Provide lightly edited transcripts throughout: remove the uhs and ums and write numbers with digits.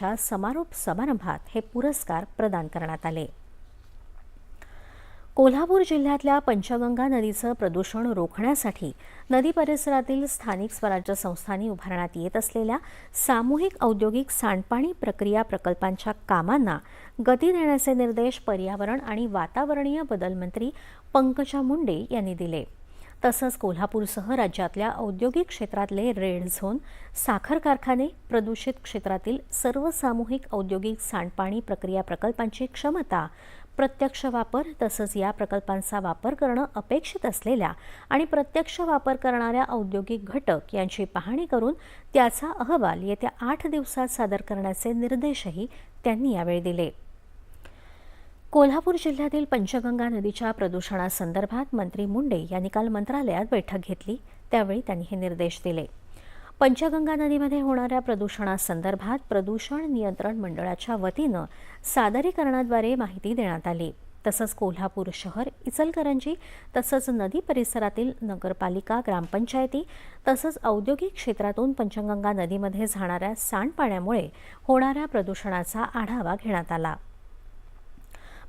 वर्षाच्या समारोप समारंभात हे पुरस्कार प्रदान करण्यात आले। कोल्हापूर जिल्ह्यातल्या पंचगंगा नदीचं प्रदूषण रोखण्यासाठी नदी परिसरातील स्थानिक स्वराज्य संस्थांनी उभारण्यात येत असलेल्या सामूहिक औद्योगिक सांडपाणी प्रक्रिया प्रकल्पांच्या कामांना गती देण्याचे निर्देश पर्यावरण आणि वातावरणीय बदल मंत्री पंकजा मुंडे यांनी दिले। तसंच कोल्हापूरसह राज्यातल्या औद्योगिक क्षेत्रातले रेड झोन, साखर कारखाने, प्रदूषित क्षेत्रातील सर्व सामूहिक औद्योगिक सांडपाणी प्रक्रिया प्रकल्पांची क्षमता, प्रत्यक्ष वापर तसंच या प्रकल्पांचा वापर करणं अपेक्षित असलेल्या आणि प्रत्यक्ष वापर करणाऱ्या औद्योगिक घटक यांची पाहणी करून त्याचा अहवाल येत्या 8 दिवसात सादर करण्याचे निर्देशही त्यांनी यावेळी दिले। कोल्हापूर जिल्ह्यातील पंचगंगा नदीच्या प्रदूषणासंदर्भात मंत्री मुंडे यांनी काल मंत्रालयात बैठक घेतली, त्यावेळी त्यांनी हे निर्देश दिले। पंचगंगा नदीमध्ये होणाऱ्या प्रदूषणासंदर्भात प्रदूषण नियंत्रण मंडळाच्या वतीनं सादरीकरणाद्वारे माहिती देण्यात आली। तसंच कोल्हापूर शहर, इचलकरंजी तसंच नदी परिसरातील नगरपालिका, ग्रामपंचायती तसंच औद्योगिक क्षेत्रातून पंचगंगा नदीमध्ये जाणाऱ्या सांडपाण्यामुळे होणाऱ्या प्रदूषणाचा आढावा घेण्यात आला।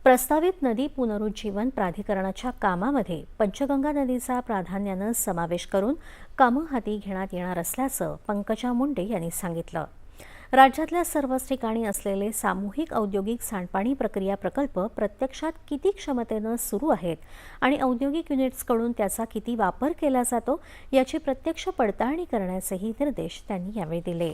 प्रस्तावित नदी पुनरुज्जीवन प्राधिकरणाच्या कामामध्ये पंचगंगा नदीचा प्राधान्यानं समावेश करून कामं हाती घेण्यात येणार असल्याचं पंकजा मुंडे यांनी सांगितलं। राज्यातल्या सर्वच ठिकाणी असलेले सामूहिक औद्योगिक सांडपाणी प्रक्रिया प्रकल्प प्रत्यक्षात किती क्षमतेनं सुरू आहेत आणि औद्योगिक युनिट्सकडून त्याचा किती वापर केला जातो याची प्रत्यक्ष पडताळणी करण्याचेही निर्देश त्यांनी यावेळी दिले।